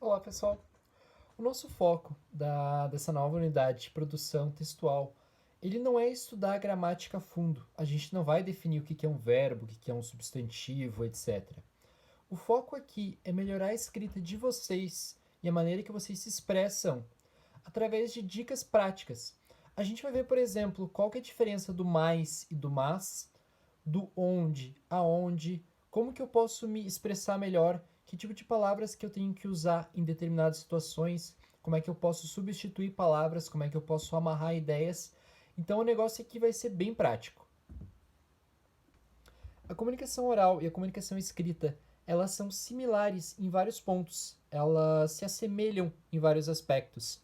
Olá, pessoal. O nosso foco dessa nova unidade de produção textual, ele não é estudar a gramática a fundo. A gente não vai definir o que é um verbo, o que é um substantivo, etc. O foco aqui é melhorar a escrita de vocês e a maneira que vocês se expressam através de dicas práticas. A gente vai ver, por exemplo, qual que é a diferença do mais e do mas, do onde, aonde, como que eu posso me expressar melhor, que tipo de palavras que eu tenho que usar em determinadas situações, como é que eu posso substituir palavras, como é que eu posso amarrar ideias. Então o negócio aqui vai ser bem prático. A comunicação oral e a comunicação escrita, elas são similares em vários pontos, elas se assemelham em vários aspectos.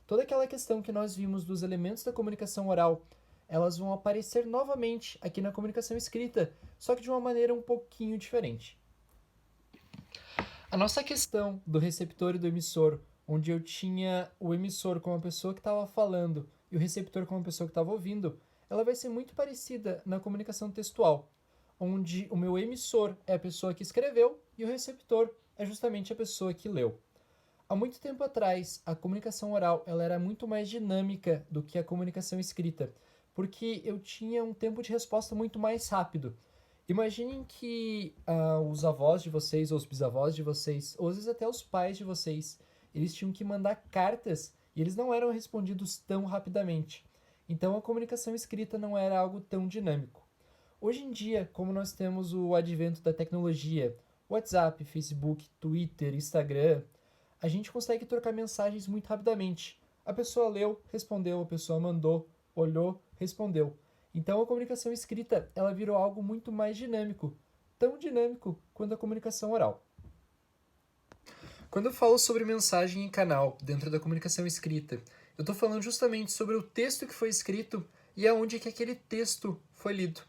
Toda aquela questão que nós vimos dos elementos da comunicação oral, elas vão aparecer novamente aqui na comunicação escrita, só que de uma maneira um pouquinho diferente. A nossa questão do receptor e do emissor, onde eu tinha o emissor como a pessoa que estava falando e o receptor como a pessoa que estava ouvindo, ela vai ser muito parecida na comunicação textual, onde o meu emissor é a pessoa que escreveu e o receptor é justamente a pessoa que leu. Há muito tempo atrás, a comunicação oral ela era muito mais dinâmica do que a comunicação escrita, porque eu tinha um tempo de resposta muito mais rápido. Imaginem que os avós de vocês, ou os bisavós de vocês, ou às vezes até os pais de vocês, eles tinham que mandar cartas e eles não eram respondidos tão rapidamente. Então a comunicação escrita não era algo tão dinâmico. Hoje em dia, como nós temos o advento da tecnologia, WhatsApp, Facebook, Twitter, Instagram, a gente consegue trocar mensagens muito rapidamente. A pessoa leu, respondeu, a pessoa mandou, olhou, respondeu. Então a comunicação escrita, ela virou algo muito mais dinâmico, tão dinâmico quanto a comunicação oral. Quando eu falo sobre mensagem em canal dentro da comunicação escrita, eu estou falando justamente sobre o texto que foi escrito e aonde que aquele texto foi lido.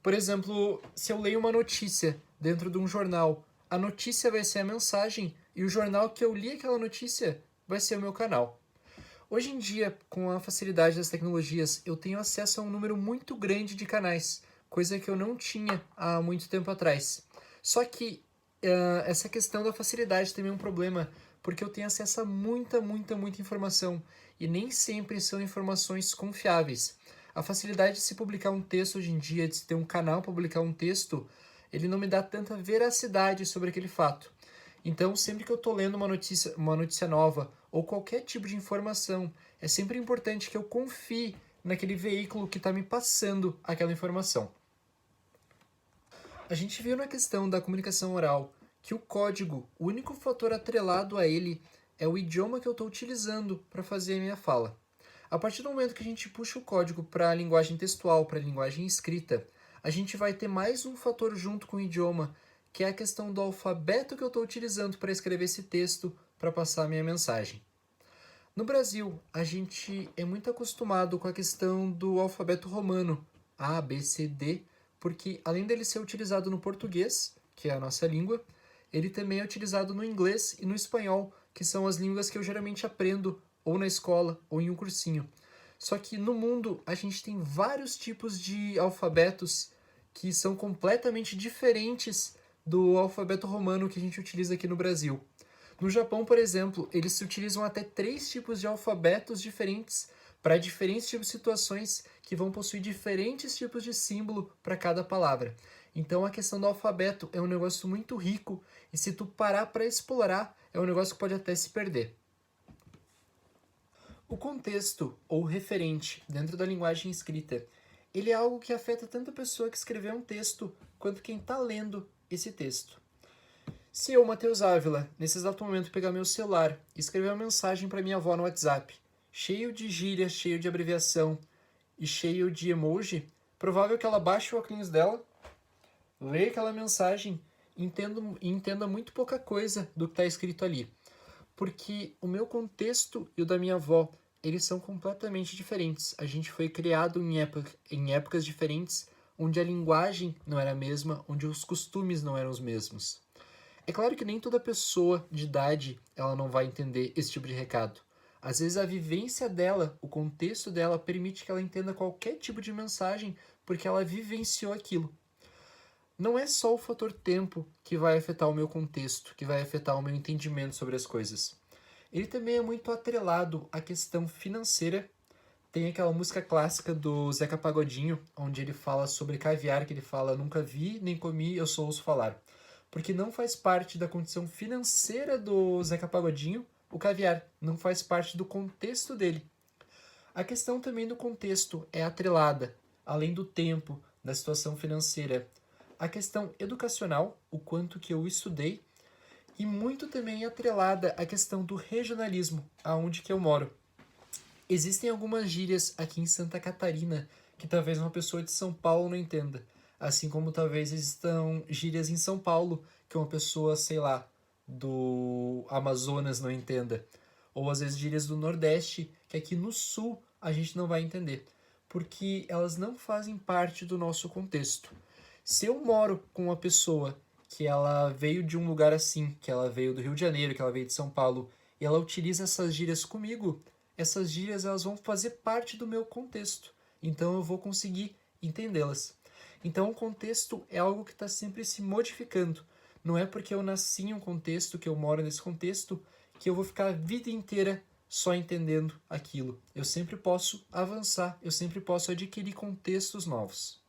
Por exemplo, se eu leio uma notícia dentro de um jornal, a notícia vai ser a mensagem e o jornal que eu li aquela notícia vai ser o meu canal. Hoje em dia, com a facilidade das tecnologias, eu tenho acesso a um número muito grande de canais, coisa que eu não tinha há muito tempo atrás. Só que essa questão da facilidade também é um problema, porque eu tenho acesso a muita informação e nem sempre são informações confiáveis. A facilidade de se publicar um texto hoje em dia, de se ter um canal para publicar um texto, ele não me dá tanta veracidade sobre aquele fato. Então, sempre que eu estou lendo uma notícia nova ou qualquer tipo de informação, é sempre importante que eu confie naquele veículo que está me passando aquela informação. A gente viu na questão da comunicação oral que o código, o único fator atrelado a ele é o idioma que eu estou utilizando para fazer a minha fala. A partir do momento que a gente puxa o código para a linguagem textual, para a linguagem escrita, a gente vai ter mais um fator junto com o idioma, que é a questão do alfabeto que eu estou utilizando para escrever esse texto, para passar a minha mensagem. No Brasil, a gente é muito acostumado com a questão do alfabeto romano, A, B, C, D, porque além dele ser utilizado no português, que é a nossa língua, ele também é utilizado no inglês e no espanhol, que são as línguas que eu geralmente aprendo ou na escola ou em um cursinho. Só que no mundo a gente tem vários tipos de alfabetos que são completamente diferentes do alfabeto romano que a gente utiliza aqui no Brasil. No Japão, por exemplo, eles se utilizam até 3 tipos de alfabetos diferentes para diferentes tipos de situações que vão possuir diferentes tipos de símbolo para cada palavra. Então a questão do alfabeto é um negócio muito rico e se tu parar para explorar, é um negócio que pode até se perder. O contexto ou referente dentro da linguagem escrita, ele é algo que afeta tanto a pessoa que escreveu um texto quanto quem está lendo esse texto. Se eu, Matheus Ávila, nesse exato momento pegar meu celular e escrever uma mensagem para minha avó no WhatsApp, cheio de gíria, cheio de abreviação e cheio de emoji, provável que ela baixe o óculos dela, leia aquela mensagem e entenda muito pouca coisa do que está escrito ali. Porque o meu contexto e o da minha avó, eles são completamente diferentes. A gente foi criado em épocas diferentes, onde a linguagem não era a mesma, onde os costumes não eram os mesmos. É claro que nem toda pessoa de idade ela não vai entender esse tipo de recado. Às vezes a vivência dela, o contexto dela permite que ela entenda qualquer tipo de mensagem porque ela vivenciou aquilo. não é só o fator tempo que vai afetar o meu contexto, que vai afetar o meu entendimento sobre as coisas. Ele também é muito atrelado à questão financeira. Tem aquela música clássica do Zeca Pagodinho, onde ele fala sobre caviar, que ele fala: nunca vi, nem comi, eu só ouço falar. Porque não faz parte da condição financeira do Zeca Pagodinho o caviar, não faz parte do contexto dele. A questão também do contexto é atrelada, além do tempo, da situação financeira, a questão educacional, o quanto que eu estudei, e muito também atrelada à questão do regionalismo, aonde que eu moro. Existem algumas gírias aqui em Santa Catarina que talvez uma pessoa de São Paulo não entenda, assim como talvez existam gírias em São Paulo que uma pessoa, sei lá, do Amazonas não entenda, ou às vezes gírias do Nordeste que aqui no Sul a gente não vai entender, porque elas não fazem parte do nosso contexto. Se eu moro com uma pessoa que ela veio de um lugar assim, que ela veio do Rio de Janeiro, que ela veio de São Paulo, e ela utiliza essas gírias comigo, essas gírias elas vão fazer parte do meu contexto. Então eu vou conseguir entendê-las. Então o contexto é algo que está sempre se modificando. Não é porque eu nasci em um contexto, que eu moro nesse contexto, que eu vou ficar a vida inteira só entendendo aquilo. Eu sempre posso avançar, eu sempre posso adquirir contextos novos.